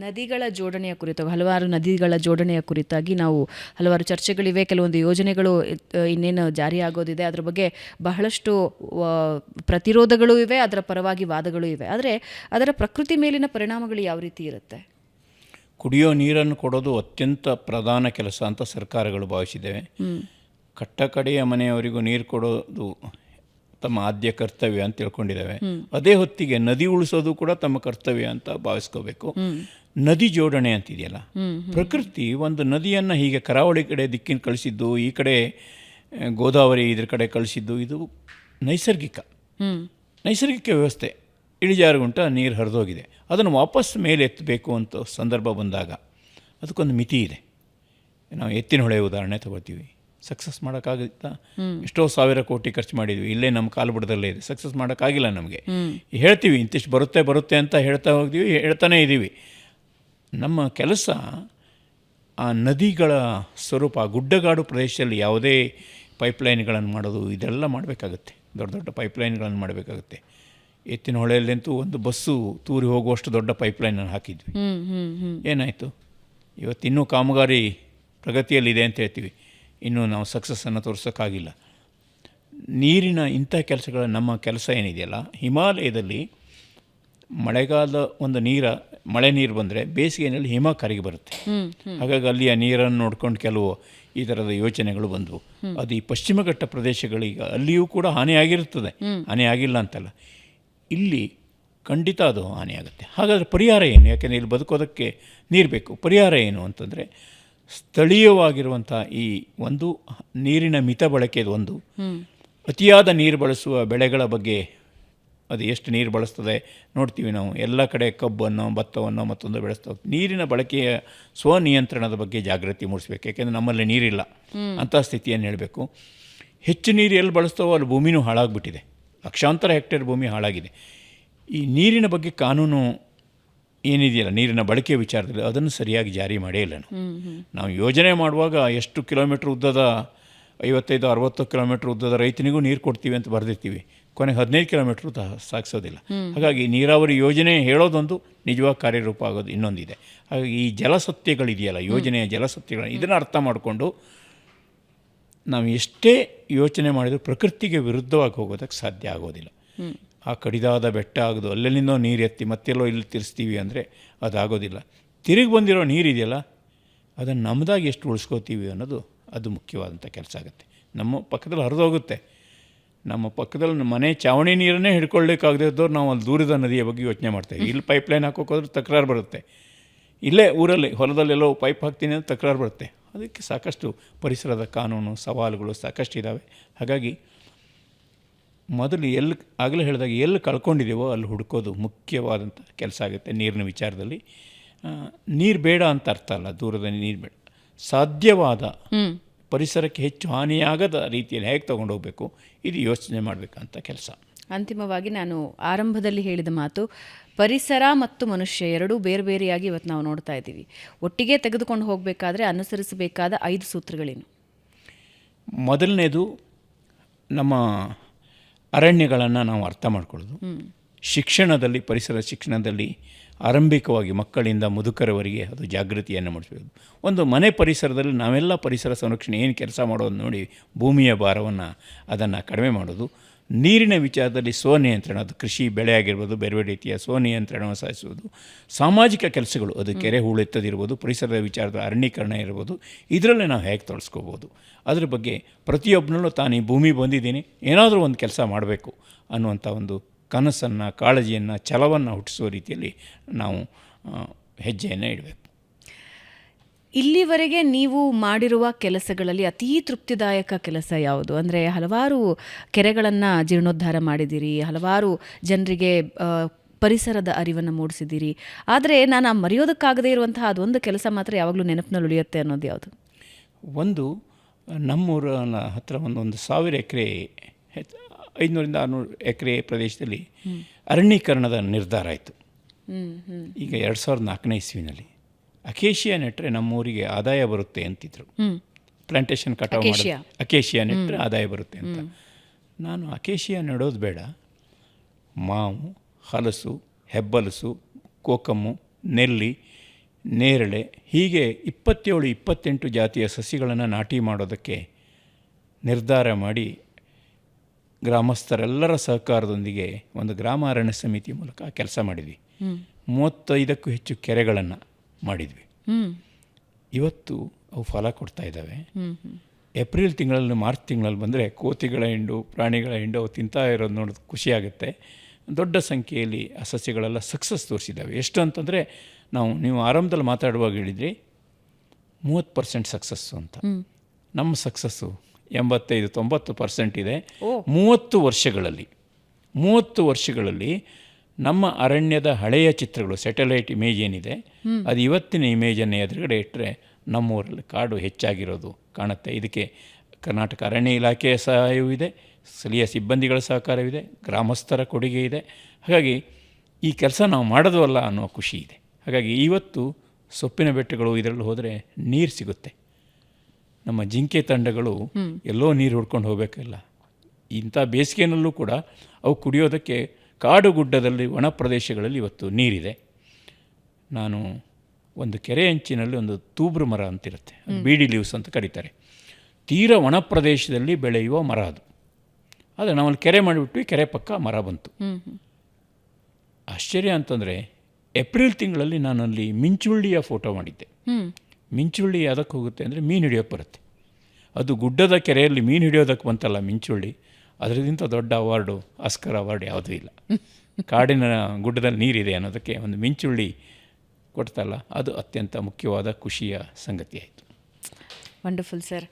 ನದಿಗಳ ಜೋಡಣೆಯ ಕುರಿತು ಹಲವಾರು ನದಿಗಳ ಜೋಡಣೆಯ ಕುರಿತಾಗಿ ನಾವು ಹಲವಾರು ಚರ್ಚೆಗಳಿವೆ, ಕೆಲವೊಂದು ಯೋಜನೆಗಳು ಇನ್ನೇನು ಜಾರಿಯಾಗೋದಿದೆ, ಅದರ ಬಗ್ಗೆ ಬಹಳಷ್ಟು ಪ್ರತಿರೋಧಗಳು ಇವೆ, ಅದರ ಪರವಾಗಿ ವಾದಗಳು ಇವೆ. ಆದರೆ ಅದರ ಪ್ರಕೃತಿ ಮೇಲಿನ ಪರಿಣಾಮಗಳು ಯಾವ ರೀತಿ ಇರುತ್ತೆ? ಕುಡಿಯೋ ನೀರನ್ನು ಕೊಡೋದು ಅತ್ಯಂತ ಪ್ರಧಾನ ಕೆಲಸ ಅಂತ ಸರ್ಕಾರಗಳು ಭಾವಿಸಿದ್ದೇವೆ. ಕಟ್ಟ ಕಡೆಯ ಮನೆಯವರಿಗೂ ನೀರು ಕೊಡೋದು ತಮ್ಮ ಆದ್ಯ ಕರ್ತವ್ಯ ಅಂತ ತಿಳ್ಕೊಂಡಿದ್ದಾವೆ. ಅದೇ ಹೊತ್ತಿಗೆ ನದಿ ಉಳಿಸೋದು ಕೂಡ ತಮ್ಮ ಕರ್ತವ್ಯ ಅಂತ ಭಾವಿಸ್ಕೋಬೇಕು. ನದಿ ಜೋಡಣೆ ಅಂತಿದೆಯಲ್ಲ, ಪ್ರಕೃತಿ ಒಂದು ನದಿಯನ್ನು ಹೀಗೆ ಕರಾವಳಿ ಕಡೆ ದಿಕ್ಕಿನ ಕಳಿಸಿದ್ದು, ಈ ಕಡೆ ಗೋದಾವರಿ ಇದ್ರ ಕಡೆ ಕಳಿಸಿದ್ದು, ಇದು ನೈಸರ್ಗಿಕ ವ್ಯವಸ್ಥೆ. ಇಳಿಜಾರುಗುಂಟ ನೀರು ಹರಿದೋಗಿದೆ, ಅದನ್ನು ವಾಪಸ್ ಮೇಲೆ ಎತ್ತಬೇಕು ಅಂತ ಸಂದರ್ಭ ಬಂದಾಗ ಅದಕ್ಕೊಂದು ಮಿತಿ ಇದೆ. ನಾವು ಎತ್ತಿನ ಹೊಳೆ ಉದಾಹರಣೆ ತಗೋತೀವಿ. ಸಕ್ಸಸ್ ಮಾಡೋಕ್ಕಾಗುತ್ತಾ? ಎಷ್ಟೋ ಸಾವಿರ ಕೋಟಿ ಖರ್ಚು ಮಾಡಿದ್ವಿ, ಇಲ್ಲೇ ನಮ್ಮ ಕಾಲುಬುಡದಲ್ಲೇ ಇದೆ. ಸಕ್ಸಸ್ ಮಾಡೋಕ್ಕಾಗಿಲ್ಲ. ನಮಗೆ ಹೇಳ್ತೀವಿ ಇಂತಿಷ್ಟು ಬರುತ್ತೆ ಅಂತ ಹೇಳ್ತಾನೇ ಇದ್ದೀವಿ. ನಮ್ಮ ಕೆಲಸ ಆ ನದಿಗಳ ಸ್ವರೂಪ, ಗುಡ್ಡಗಾಡು ಪ್ರದೇಶದಲ್ಲಿ ಯಾವುದೇ ಪೈಪ್ಲೈನ್ಗಳನ್ನು ಮಾಡೋದು, ಇದೆಲ್ಲ ಮಾಡಬೇಕಾಗುತ್ತೆ. ದೊಡ್ಡ ದೊಡ್ಡ ಪೈಪ್ಲೈನ್ಗಳನ್ನು ಮಾಡಬೇಕಾಗುತ್ತೆ. ಎತ್ತಿನ ಹೊಳೆಯಲ್ಲಂತೂ ಒಂದು ಬಸ್ಸು ತೂರಿ ಹೋಗುವಷ್ಟು ದೊಡ್ಡ ಪೈಪ್ಲೈನನ್ನು ಹಾಕಿದ್ವಿ. ಏನಾಯಿತು? ಇವತ್ತಿನ್ನೂ ಕಾಮಗಾರಿ ಪ್ರಗತಿಯಲ್ಲಿದೆ ಅಂತ ಹೇಳ್ತೀವಿ, ಇನ್ನೂ ನಾವು ಸಕ್ಸಸ್ಸನ್ನು ತೋರಿಸೋಕ್ಕಾಗಿಲ್ಲ. ನೀರಿನ ಇಂಥ ಕೆಲಸಗಳ ನಮ್ಮ ಕೆಲಸ ಏನಿದೆಯಲ್ಲ, ಹಿಮಾಲಯದಲ್ಲಿ ಮಳೆಗಾಲದ ಒಂದು ಮಳೆ ನೀರು ಬಂದರೆ ಬೇಸಿಗೆಯಲ್ಲಿ ಹಿಮ ಕರಗಿ ಬರುತ್ತೆ. ಹಾಗಾಗಿ ಅಲ್ಲಿಯ ನೀರನ್ನು ನೋಡ್ಕೊಂಡು ಕೆಲವು ಈ ಥರದ ಯೋಚನೆಗಳು ಬಂದವು. ಅದು ಈ ಪಶ್ಚಿಮ ಘಟ್ಟ ಪ್ರದೇಶಗಳಿಗೆ ಅಲ್ಲಿಯೂ ಕೂಡ ಹಾನಿಯಾಗಿರುತ್ತದೆ, ಹಾನಿಯಾಗಿಲ್ಲ ಅಂತಲ್ಲ. ಇಲ್ಲಿ ಖಂಡಿತ ಅದು ಹಾನಿಯಾಗುತ್ತೆ. ಹಾಗಾದರೆ ಪರಿಹಾರ ಏನು? ಯಾಕೆಂದರೆ ಇಲ್ಲಿ ಬದುಕೋದಕ್ಕೆ ನೀರು ಬೇಕು. ಪರಿಹಾರ ಏನು ಅಂತಂದರೆ, ಸ್ಥಳೀಯವಾಗಿರುವಂಥ ಈ ಒಂದು ನೀರಿನ ಮಿತ ಬಳಕೆದು ಒಂದು, ಅತಿಯಾದ ನೀರು ಬಳಸುವ ಬೆಳೆಗಳ ಬಗ್ಗೆ ಅದು ಎಷ್ಟು ನೀರು ಬಳಸ್ತದೆ ನೋಡ್ತೀವಿ ನಾವು. ಎಲ್ಲ ಕಡೆ ಕಬ್ಬನ್ನು, ಭತ್ತವನ್ನು, ಮತ್ತೊಂದು ಬೆಳೆಸ್ತಾ ಹೋಗ್ತೀವಿ. ನೀರಿನ ಬಳಕೆಯ ಸ್ವನಿಯಂತ್ರಣದ ಬಗ್ಗೆ ಜಾಗೃತಿ ಮೂಡಿಸ್ಬೇಕು. ಯಾಕೆಂದರೆ ನಮ್ಮಲ್ಲಿ ನೀರಿಲ್ಲ ಅಂಥ ಸ್ಥಿತಿಯನ್ನು ಹೇಳಬೇಕು. ಹೆಚ್ಚು ನೀರು ಎಲ್ಲಿ ಬಳಸ್ತಾವೋ ಅಲ್ಲಿ ಭೂಮಿನೂ ಹಾಳಾಗಿಬಿಟ್ಟಿದೆ. ಲಕ್ಷಾಂತರ ಹೆಕ್ಟೇರ್ ಭೂಮಿ ಹಾಳಾಗಿದೆ. ಈ ನೀರಿನ ಬಗ್ಗೆ ಕಾನೂನು ಏನಿದೆಯಲ್ಲ, ನೀರಿನ ಬಳಕೆಯ ವಿಚಾರದಲ್ಲಿ, ಅದನ್ನು ಸರಿಯಾಗಿ ಜಾರಿ ಮಾಡೇ ಇಲ್ಲ. ನಾವು ಯೋಜನೆ ಮಾಡುವಾಗ ಎಷ್ಟು ಕಿಲೋಮೀಟ್ರ್ ಉದ್ದದ 55-60 ಕಿಲೋಮೀಟ್ರ್ ಉದ್ದದ ರೈತನಿಗೂ ನೀರು ಕೊಡ್ತೀವಿ ಅಂತ ಬರೆದಿರ್ತೀವಿ, ಕೊನೆಗೆ 15 ಕಿಲೋಮೀಟ್ರ್ ಸಾಗಿಸೋದಿಲ್ಲ. ಹಾಗಾಗಿ ನೀರಾವರಿ ಯೋಜನೆ ಹೇಳೋದೊಂದು, ನಿಜವಾಗಿ ಕಾರ್ಯರೂಪ ಆಗೋದು ಇನ್ನೊಂದಿದೆ. ಹಾಗಾಗಿ ಈ ಜಲಸತ್ಯಗಳಿದೆಯಲ್ಲ, ಯೋಜನೆಯ ಜಲಸತ್ಯಗಳು, ಇದನ್ನು ಅರ್ಥ ಮಾಡಿಕೊಂಡು ನಾವು ಎಷ್ಟೇ ಯೋಚನೆ ಮಾಡಿದರೂ ಪ್ರಕೃತಿಗೆ ವಿರುದ್ಧವಾಗಿ ಹೋಗೋದಕ್ಕೆ ಸಾಧ್ಯ ಆಗೋದಿಲ್ಲ. ಆ ಕಡಿದಾದ ಬೆಟ್ಟ ಆಗೋದು, ಅಲ್ಲೆಲ್ಲಿಂದೋ ನೀರು ಎತ್ತಿ ಮತ್ತೆಲ್ಲೋ ಇಲ್ಲಿ ತಿರ್ಸ್ತೀವಿ ಅಂದರೆ ಅದಾಗೋದಿಲ್ಲ. ತಿರುಗಿ ಬಂದಿರೋ ನೀರಿದೆಯಲ್ಲ, ಅದನ್ನು ನಮ್ಮದಾಗಿ ಎಷ್ಟು ಉಳಿಸ್ಕೋತೀವಿ ಅನ್ನೋದು ಅದು ಮುಖ್ಯವಾದಂಥ ಕೆಲಸ ಆಗುತ್ತೆ. ನಮ್ಮ ಪಕ್ಕದಲ್ಲಿ ಹರಿದೋಗುತ್ತೆ. ನಮ್ಮ ಪಕ್ಕದಲ್ಲಿ ಮನೆ ಚಾವಣಿ ನೀರನ್ನೇ ಹಿಡ್ಕೊಳ್ಳಿಕ್ಕಾಗದಿದ್ದವ್ರು ನಾವು ಅಲ್ಲಿ ದೂರದ ನದಿಯ ಬಗ್ಗೆ ಯೋಚನೆ ಮಾಡ್ತೇವೆ. ಇಲ್ಲಿ ಪೈಪ್ಲೈನ್ ಹಾಕೋಕ್ಕೋದ್ರೆ ತಕರಾರು ಬರುತ್ತೆ. ಇಲ್ಲೇ ಊರಲ್ಲಿ ಹೊಲದಲ್ಲೆಲ್ಲೋ ಪೈಪ್ ಹಾಕ್ತೀನಿ ಅಂತ ತಕರಾರು ಬರುತ್ತೆ. ಅದಕ್ಕೆ ಸಾಕಷ್ಟು ಪರಿಸರದ ಕಾನೂನು ಸವಾಲುಗಳು ಸಾಕಷ್ಟು ಇದ್ದಾವೆ. ಹಾಗಾಗಿ ಮೊದಲು ಆಗಲೇ ಹೇಳಿದಾಗ ಎಲ್ಲಿ ಕಳ್ಕೊಂಡಿದ್ದೀವೋ ಅಲ್ಲಿ ಹುಡುಕೋದು ಮುಖ್ಯವಾದಂಥ ಕೆಲಸ ಆಗುತ್ತೆ. ನೀರಿನ ವಿಚಾರದಲ್ಲಿ ನೀರು ಬೇಡ ಅಂತ ಅರ್ಥ ಅಲ್ಲ, ದೂರದ ನೀರು ಬೇಡ, ಸಾಧ್ಯವಾದ ಪರಿಸರಕ್ಕೆ ಹೆಚ್ಚು ಹಾನಿಯಾಗದ ರೀತಿಯಲ್ಲಿ ಹೇಗೆ ತೊಗೊಂಡೋಗ್ಬೇಕು, ಇದು ಯೋಚನೆ ಮಾಡಬೇಕಂತ ಕೆಲಸ. ಅಂತಿಮವಾಗಿ ನಾನು ಆರಂಭದಲ್ಲಿ ಹೇಳಿದ ಮಾತು, ಪರಿಸರ ಮತ್ತು ಮನುಷ್ಯ ಎರಡೂ ಬೇರೆ ಬೇರೆಯಾಗಿ ಇವತ್ತು ನಾವು ನೋಡ್ತಾ ಇದ್ದೀವಿ. ಒಟ್ಟಿಗೆ ತೆಗೆದುಕೊಂಡು ಹೋಗಬೇಕಾದ್ರೆ ಅನುಸರಿಸಬೇಕಾದ 5 ಸೂತ್ರಗಳೇನು? ಮೊದಲನೇದು, ನಮ್ಮ ಅರಣ್ಯಗಳನ್ನು ನಾವು ಅರ್ಥ ಮಾಡ್ಕೊಳ್ಳೋದು. ಶಿಕ್ಷಣದಲ್ಲಿ, ಪರಿಸರ ಶಿಕ್ಷಣದಲ್ಲಿ ಆರಂಭಿಕವಾಗಿ ಮಕ್ಕಳಿಂದ ಮುದುಕರವರೆಗೆ ಅದು ಜಾಗೃತಿಯನ್ನು ಮೂಡಿಸಬೇಕು. ಒಂದು ಮನೆ ಪರಿಸರದಲ್ಲಿ ನಾವೆಲ್ಲ ಪರಿಸರ ಸಂರಕ್ಷಣೆ ಏನು ಕೆಲಸ ಮಾಡೋದು ನೋಡಿ, ಭೂಮಿಯ ಭಾರವನ್ನು ಅದನ್ನು ಕಡಿಮೆ ಮಾಡೋದು. ನೀರಿನ ವಿಚಾರದಲ್ಲಿ ಸ್ವನಿಯಂತ್ರಣ, ಅದು ಕೃಷಿ ಬೆಳೆ ಆಗಿರ್ಬೋದು, ಬೇರೆ ಬೇರೆ ರೀತಿಯ ಸ್ವನಿಯಂತ್ರಣವನ್ನು ಸಾಧಿಸುವುದು. ಸಾಮಾಜಿಕ ಕೆಲಸಗಳು, ಅದು ಕೆರೆ ಹೂಳೆತ್ತದಿರ್ಬೋದು, ಪರಿಸರದ ವಿಚಾರದ ಅರಣ್ಯೀಕರಣ ಇರ್ಬೋದು, ಇದರಲ್ಲೇ ನಾವು ಹೇಗೆ ತೊಡಸ್ಕೋಬೋದು, ಅದ್ರ ಬಗ್ಗೆ ಪ್ರತಿಯೊಬ್ಬನಲ್ಲೂ ತಾನು ಈ ಭೂಮಿ ಬಂದಿದ್ದೀನಿ, ಏನಾದರೂ ಒಂದು ಕೆಲಸ ಮಾಡಬೇಕು ಅನ್ನುವಂಥ ಒಂದು ಕನಸನ್ನು, ಕಾಳಜಿಯನ್ನು, ಛಲವನ್ನು ಹುಟ್ಟಿಸುವ ರೀತಿಯಲ್ಲಿ ನಾವು ಹೆಜ್ಜೆಯನ್ನು ಇಡಬೇಕು. ಇಲ್ಲಿವರೆಗೆ ನೀವು ಮಾಡಿರುವ ಕೆಲಸಗಳಲ್ಲಿ ಅತೀ ತೃಪ್ತಿದಾಯಕ ಕೆಲಸ ಯಾವುದು? ಅಂದರೆ ಹಲವಾರು ಕೆರೆಗಳನ್ನು ಜೀರ್ಣೋದ್ಧಾರ ಮಾಡಿದ್ದೀರಿ, ಹಲವಾರು ಜನರಿಗೆ ಪರಿಸರದ ಅರಿವನ್ನು ಮೂಡಿಸಿದ್ದೀರಿ. ಆದರೆ ನಾನು ಮರೆಯೋದಕ್ಕಾಗದೇ ಇರುವಂತಹ ಅದೊಂದು ಕೆಲಸ ಮಾತ್ರ ಯಾವಾಗಲೂ ನೆನಪಿನಲ್ಲಿ ಉಳಿಯುತ್ತೆ ಅನ್ನೋದು ಯಾವುದು? ಒಂದು, ನಮ್ಮೂರ ಹತ್ತಿರ ಒಂದು 1000 ಎಕರೆ, 500-600 ಎಕರೆ ಪ್ರದೇಶದಲ್ಲಿ ಅರಣ್ಯೀಕರಣದ ನಿರ್ಧಾರ ಆಯಿತು. ಈಗ 2004ನೇ ಇಸ್ವಿನಲ್ಲಿ ಅಕೇಶಿಯಾ ನೆಟ್ಟರೆ ನಮ್ಮೂರಿಗೆ ಆದಾಯ ಬರುತ್ತೆ ಅಂತಿದ್ರು. ಪ್ಲಾಂಟೇಶನ್ ಕಟಾವು ಮಾಡೋದು, ಅಕೇಶಿಯಾ ನೆಟ್ಟರೆ ಆದಾಯ ಬರುತ್ತೆ ಅಂತ. ನಾನು ಅಕೇಶಿಯಾ ನೆಡೋದು ಬೇಡ, ಮಾವು, ಹಲಸು, ಹೆಬ್ಬಲಸು, ಕೋಕಮ್ಮು, ನೆಲ್ಲಿ ನೇರಳೆ, ಹೀಗೆ 27-28 ಜಾತಿಯ ಸಸಿಗಳನ್ನು ನಾಟಿ ಮಾಡೋದಕ್ಕೆ ನಿರ್ಧಾರ ಮಾಡಿ ಗ್ರಾಮಸ್ಥರೆಲ್ಲರ ಸಹಕಾರದೊಂದಿಗೆ ಒಂದು ಗ್ರಾಮ ಅರಣ್ಯ ಸಮಿತಿ ಮೂಲಕ ಕೆಲಸ ಮಾಡಿದ್ವಿ. 35ಕ್ಕೂ ಹೆಚ್ಚು ಕೆರೆಗಳನ್ನು ಮಾಡಿದ್ವಿ. ಇವತ್ತು ಅವು ಫಲ ಕೊಡ್ತಾ ಇದ್ದಾವೆ. ಏಪ್ರಿಲ್ ತಿಂಗಳಲ್ಲಿ, ಮಾರ್ಚ್ ತಿಂಗಳಲ್ಲಿ ಬಂದರೆ ಕೋತಿಗಳ ಹಿಂಡು, ಪ್ರಾಣಿಗಳ ಹಿಂಡು ಅವು ತಿಂತಾ ಇರೋದು ನೋಡೋದು ಖುಷಿಯಾಗುತ್ತೆ. ದೊಡ್ಡ ಸಂಖ್ಯೆಯಲ್ಲಿ ಆ ಸಸ್ಯಗಳೆಲ್ಲ ಸಕ್ಸಸ್ ತೋರಿಸಿದ್ದಾವೆ. ಎಷ್ಟು ಅಂತಂದರೆ, ನೀವು ಆರಂಭದಲ್ಲಿ ಮಾತಾಡುವಾಗ ಹೇಳಿದ್ರಿ 30% ಸಕ್ಸಸ್ಸು ಅಂತ. ನಮ್ಮ ಸಕ್ಸಸ್ಸು 85-90% ಇದೆ. 30 ವರ್ಷಗಳಲ್ಲಿ ನಮ್ಮ ಅರಣ್ಯದ ಹಳೆಯ ಚಿತ್ರಗಳು, ಸ್ಯಾಟಲೈಟ್ ಇಮೇಜ್ ಏನಿದೆ, ಅದು ಇವತ್ತಿನ ಇಮೇಜನ್ನು ಎದುರುಗಡೆ ಇಟ್ಟರೆ ನಮ್ಮೂರಲ್ಲಿ ಕಾಡು ಹೆಚ್ಚಾಗಿರೋದು ಕಾಣುತ್ತೆ. ಇದಕ್ಕೆ ಕರ್ನಾಟಕ ಅರಣ್ಯ ಇಲಾಖೆಯ ಸಹಾಯವೂ ಇದೆ, ಸ್ಥಳೀಯ ಸಿಬ್ಬಂದಿಗಳ ಸಹಕಾರವಿದೆ, ಗ್ರಾಮಸ್ಥರ ಕೊಡುಗೆ ಇದೆ. ಹಾಗಾಗಿ ಈ ಕೆಲಸ ನಾವು ಮಾಡೋದವಲ್ಲ ಅನ್ನೋ ಖುಷಿ ಇದೆ. ಹಾಗಾಗಿ ಇವತ್ತು ಸೊಪ್ಪಿನ ಬೆಟ್ಟಗಳು ಇದರಲ್ಲಿ ಹೋದರೆ ನೀರು ಸಿಗುತ್ತೆ. ನಮ್ಮ ಜಿಂಕೆ ತಂಡಗಳು ಎಲ್ಲೋ ನೀರು ಹುಡ್ಕೊಂಡು ಹೋಗಬೇಕಿಲ್ಲ. ಇಂಥ ಬೇಸಿಗೆನಲ್ಲೂ ಕೂಡ ಅವು ಕುಡಿಯೋದಕ್ಕೆ ಕಾಡು ಗುಡ್ಡದಲ್ಲಿ, ಒಣ ಪ್ರದೇಶಗಳಲ್ಲಿ ಇವತ್ತು ನೀರಿದೆ. ನಾನು ಒಂದು ಕೆರೆ ಅಂಚಿನಲ್ಲಿ ಒಂದು ತೂಬ್ರು ಮರ ಅಂತಿರುತ್ತೆ, ಬೀಡಿ ಲೀವ್ಸ್ ಅಂತ ಕರೀತಾರೆ. ತೀರ ಒಣ ಪ್ರದೇಶದಲ್ಲಿ ಬೆಳೆಯುವ ಮರ ಅದು. ಆದರೆ ನಾವಲ್ಲಿ ಕೆರೆ ಮಾಡಿಬಿಟ್ವಿ, ಕೆರೆ ಪಕ್ಕ ಮರ ಬಂತು. ಆಶ್ಚರ್ಯ ಅಂತಂದರೆ, ಏಪ್ರಿಲ್ ತಿಂಗಳಲ್ಲಿ ನಾನಲ್ಲಿ ಮಿಂಚುಳ್ಳಿಯ ಫೋಟೋ ಮಾಡಿದ್ದೆ. ಮಿಂಚುಳ್ಳಿ ಯಾವುದಕ್ಕೆ ಹೋಗುತ್ತೆ ಅಂದರೆ ಮೀನು ಹಿಡಿಯೋಕ್ಕೆ ಬರುತ್ತೆ. ಅದು ಗುಡ್ಡದ ಕೆರೆಯಲ್ಲಿ ಮೀನು ಹಿಡಿಯೋದಕ್ಕೆ ಬಂತಲ್ಲ ಮಿಂಚುಳ್ಳಿ, ಅದರಿಂದ ದೊಡ್ಡ ಅವಾರ್ಡು, ಆಸ್ಕರ್ ಅವಾರ್ಡ್ ಯಾವುದೂ ಇಲ್ಲ. ಕಾಡಿನ ಗುಡ್ಡದಲ್ಲಿ ನೀರಿದೆ ಅನ್ನೋದಕ್ಕೆ ಒಂದು ಮಿಂಚುಳ್ಳಿ ಕೊಡ್ತಲ್ಲ, ಅದು ಅತ್ಯಂತ ಮುಖ್ಯವಾದ ಖುಷಿಯ ಸಂಗತಿ ಆಯಿತು. Wonderful sir.